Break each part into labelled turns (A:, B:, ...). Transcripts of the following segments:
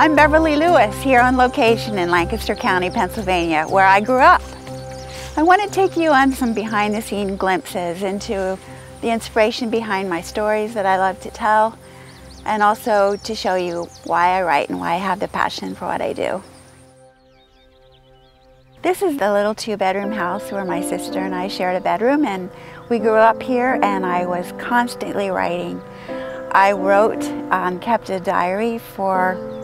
A: I'm Beverly Lewis, here on location in Lancaster County, Pennsylvania, where I grew up. I want to take you on some behind-the-scenes glimpses into the inspiration behind my stories that I love to tell, and also to show you why I write and why I have the passion for what I do. This is the little two-bedroom house where my sister and I shared a bedroom, and we grew up here, and I was constantly writing. I wrote, kept a diary for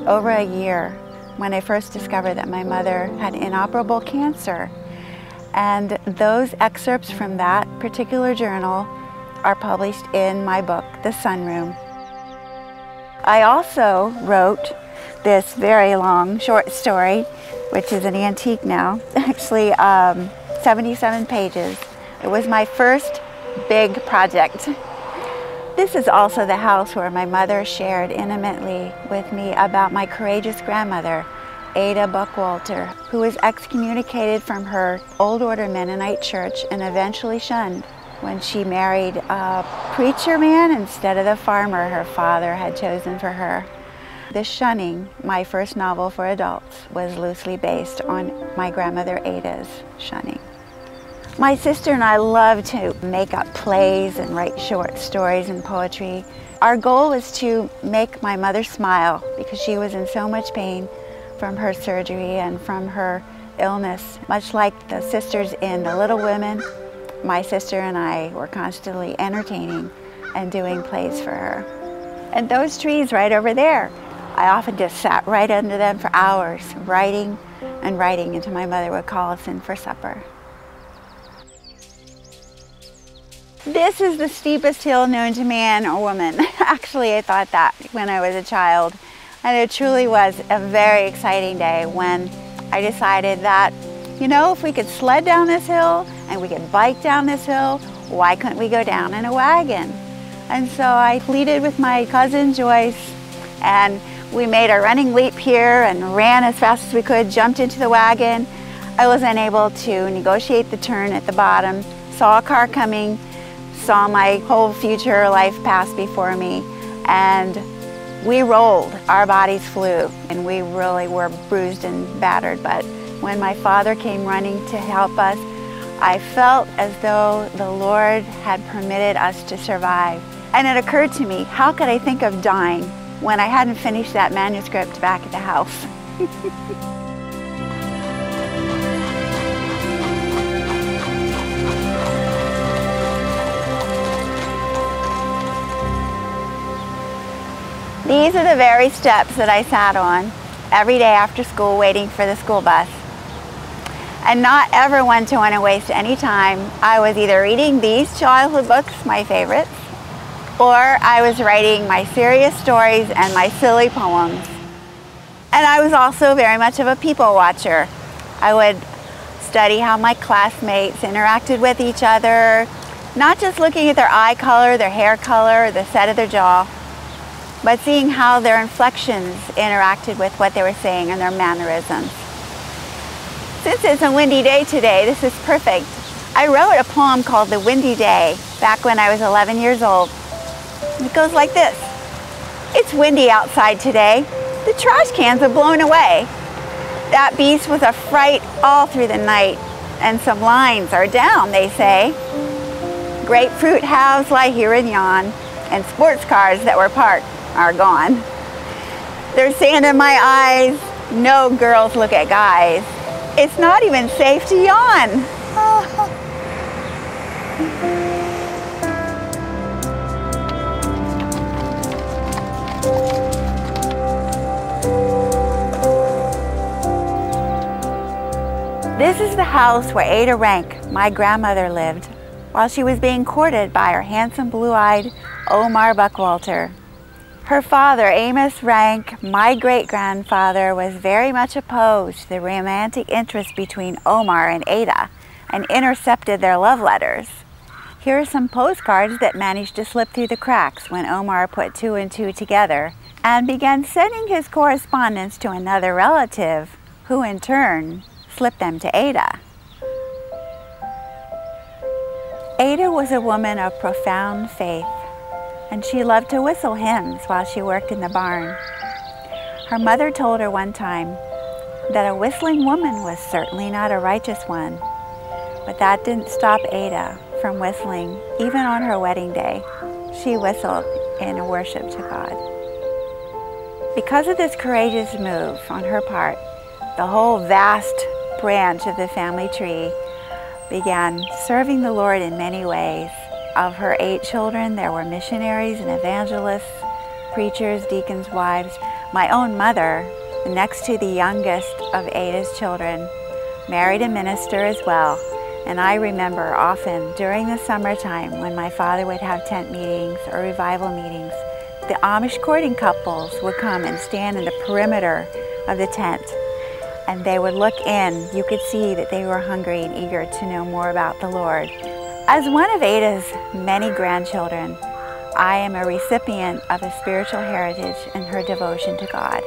A: over a year when I first discovered that my mother had inoperable cancer. And those excerpts from that particular journal are published in my book, The Sunroom. I also wrote this very long short story, which is an antique now, actually 77 pages. It was my first big project. This is also the house where my mother shared intimately with me about my courageous grandmother, Ada Buckwalter, who was excommunicated from her Old Order Mennonite church and eventually shunned when she married a preacher man instead of the farmer her father had chosen for her. The Shunning, my first novel for adults, was loosely based on my grandmother Ada's shunning. My sister and I love to make up plays and write short stories and poetry. Our goal was to make my mother smile because she was in so much pain from her surgery and from her illness. Much like the sisters in The Little Women, my sister and I were constantly entertaining and doing plays for her. And those trees right over there, I often just sat right under them for hours, writing and writing until my mother would call us in for supper. This is the steepest hill known to man or woman. Actually, I thought that when I was a child. And it truly was a very exciting day when I decided that, you know, if we could sled down this hill and we could bike down this hill, why couldn't we go down in a wagon? And so I pleaded with my cousin Joyce, and we made a running leap here and ran as fast as we could, jumped into the wagon. I was unable to negotiate the turn at the bottom, saw a car coming, saw my whole future life pass before me, and we rolled. Our bodies flew, and we really were bruised and battered. But when my father came running to help us, I felt as though the Lord had permitted us to survive. And it occurred to me, how could I think of dying when I hadn't finished that manuscript back at the house? These are the very steps that I sat on every day after school waiting for the school bus. And not ever one to want to waste any time. I was either reading these childhood books, my favorites, or I was writing my serious stories and my silly poems. And I was also very much of a people watcher. I would study how my classmates interacted with each other, not just looking at their eye color, their hair color, or the set of their jaw, but seeing how their inflections interacted with what they were saying and their mannerisms. Since it's a windy day today, this is perfect. I wrote a poem called The Windy Day back when I was 11 years old. It goes like this. It's windy outside today. The trash cans have blown away. That beast was a fright all through the night, and some lines are down, they say. Grapefruit halves lie here and yon, and sports cars that were parked are gone. There's sand in my eyes. No girls look at guys. It's not even safe to yawn. This is the house where Ada Rank, my grandmother, lived while she was being courted by her handsome blue-eyed Omar Buckwalter. Her father, Amos Rank, my great-grandfather, was very much opposed to the romantic interest between Omar and Ada and intercepted their love letters. Here are some postcards that managed to slip through the cracks when Omar put two and two together and began sending his correspondence to another relative, who in turn slipped them to Ada. Ada was a woman of profound faith, and she loved to whistle hymns while she worked in the barn. Her mother told her one time that a whistling woman was certainly not a righteous one, but that didn't stop Ada from whistling. Even on her wedding day, she whistled in a worship to God. Because of this courageous move on her part, the whole vast branch of the family tree began serving the Lord in many ways. Of her 8 children, there were missionaries and evangelists, preachers, deacons' wives. My own mother, next to the youngest of Ada's children, married a minister as well. And I remember often during the summertime when my father would have tent meetings or revival meetings, the Amish courting couples would come and stand in the perimeter of the tent, and they would look in. You could see that they were hungry and eager to know more about the Lord. As one of Ada's many grandchildren, I am a recipient of a spiritual heritage and her devotion to God.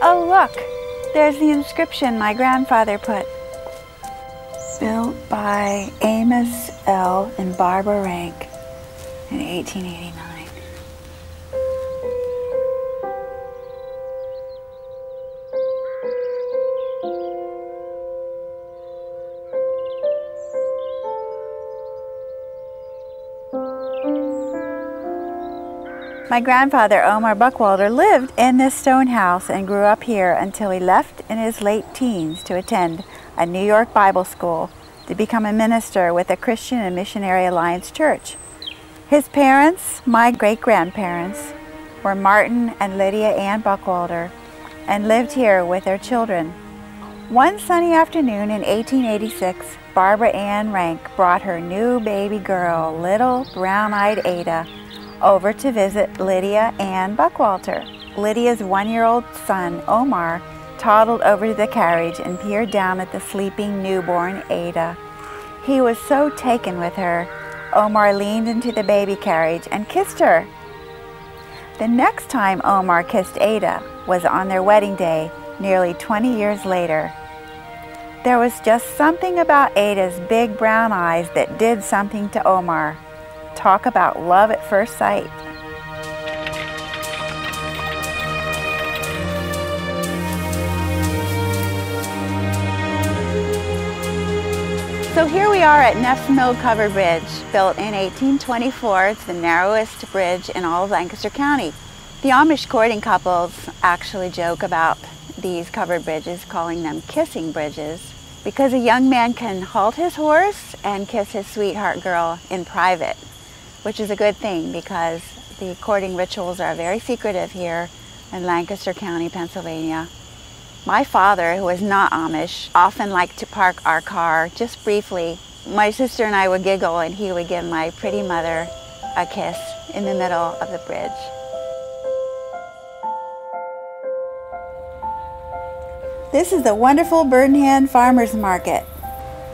A: Oh look, there's the inscription my grandfather put. Built by Amos L. and Barbara Rank in 1889. My grandfather, Omar Buckwalter, lived in this stone house and grew up here until he left in his late teens to attend a New York Bible school to become a minister with the Christian and Missionary Alliance Church. His parents, my great-grandparents, were Martin and Lydia Ann Buckwalter, and lived here with their children. One sunny afternoon in 1886, Barbara Ann Rank brought her new baby girl, little brown-eyed Ada, over to visit Lydia Ann Buckwalter. Lydia's 1-year-old son, Omar, toddled over to the carriage and peered down at the sleeping newborn Ada. He was so taken with her, Omar leaned into the baby carriage and kissed her. The next time Omar kissed Ada was on their wedding day, nearly 20 years later. There was just something about Ada's big brown eyes that did something to Omar. Talk about love at first sight. So here we are at Neff's Mill Covered Bridge, built in 1824. It's the narrowest bridge in all of Lancaster County. The Amish courting couples actually joke about these covered bridges, calling them kissing bridges, because a young man can halt his horse and kiss his sweetheart girl in private, which is a good thing because the courting rituals are very secretive here in Lancaster County, Pennsylvania. My father, who was not Amish, often liked to park our car just briefly. My sister and I would giggle and he would give my pretty mother a kiss in the middle of the bridge. This is the wonderful Birdenhand Farmers Market.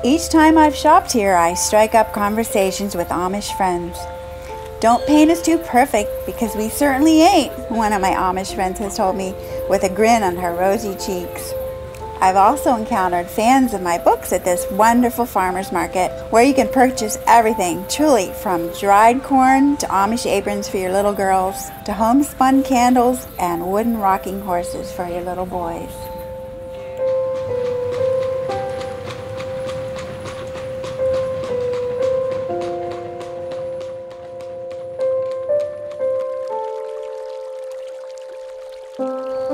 A: Each time I've shopped here, I strike up conversations with Amish friends. Don't paint us too perfect, because we certainly ain't, one of my Amish friends has told me with a grin on her rosy cheeks. I've also encountered fans of my books at this wonderful farmers market, where you can purchase everything, truly, from dried corn to Amish aprons for your little girls, to homespun candles and wooden rocking horses for your little boys.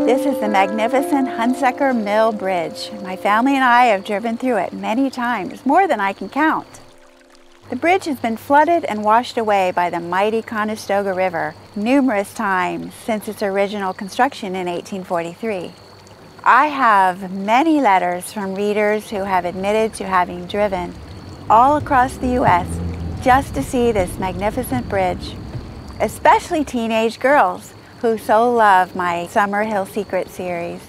A: This is the magnificent Hunsecker Mill Bridge. My family and I have driven through it many times, more than I can count. The bridge has been flooded and washed away by the mighty Conestoga River numerous times since its original construction in 1843. I have many letters from readers who have admitted to having driven all across the U.S. just to see this magnificent bridge, especially teenage girls who so love my Summer Hill Secret series.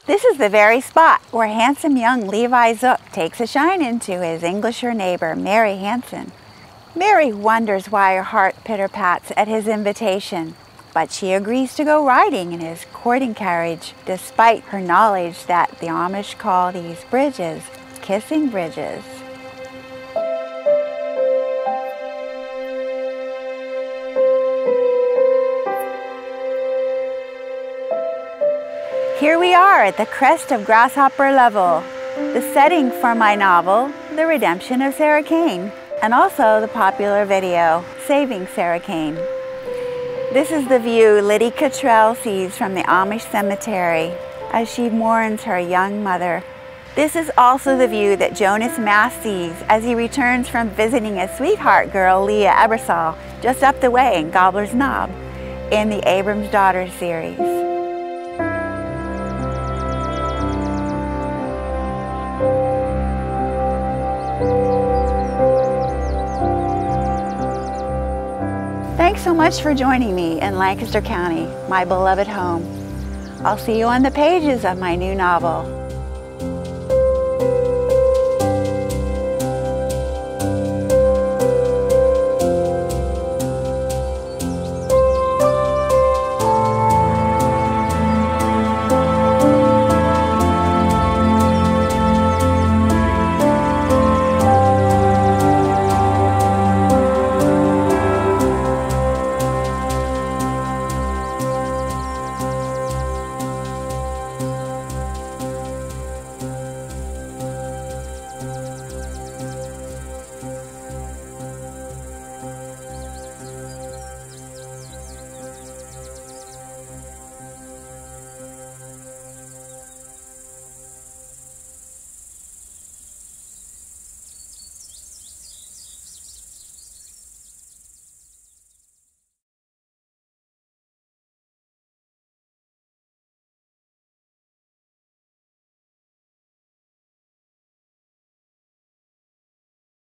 A: This is the very spot where handsome young Levi Zook takes a shine into his Englisher neighbor, Mary Hanson. Mary wonders why her heart pitter-pats at his invitation, but she agrees to go riding in his courting carriage, despite her knowledge that the Amish call these bridges kissing bridges. Here we are at the crest of Grasshopper Level, the setting for my novel, The Redemption of Sarah Kane, and also the popular video, Saving Sarah Kane. This is the view Liddy Cottrell sees from the Amish cemetery as she mourns her young mother. This is also the view that Jonas Mass sees as he returns from visiting his sweetheart girl, Leah Ebersol, just up the way in Gobbler's Knob in the Abram's Daughters series. Thanks so much for joining me in Lancaster County, my beloved home. I'll see you on the pages of my new novel.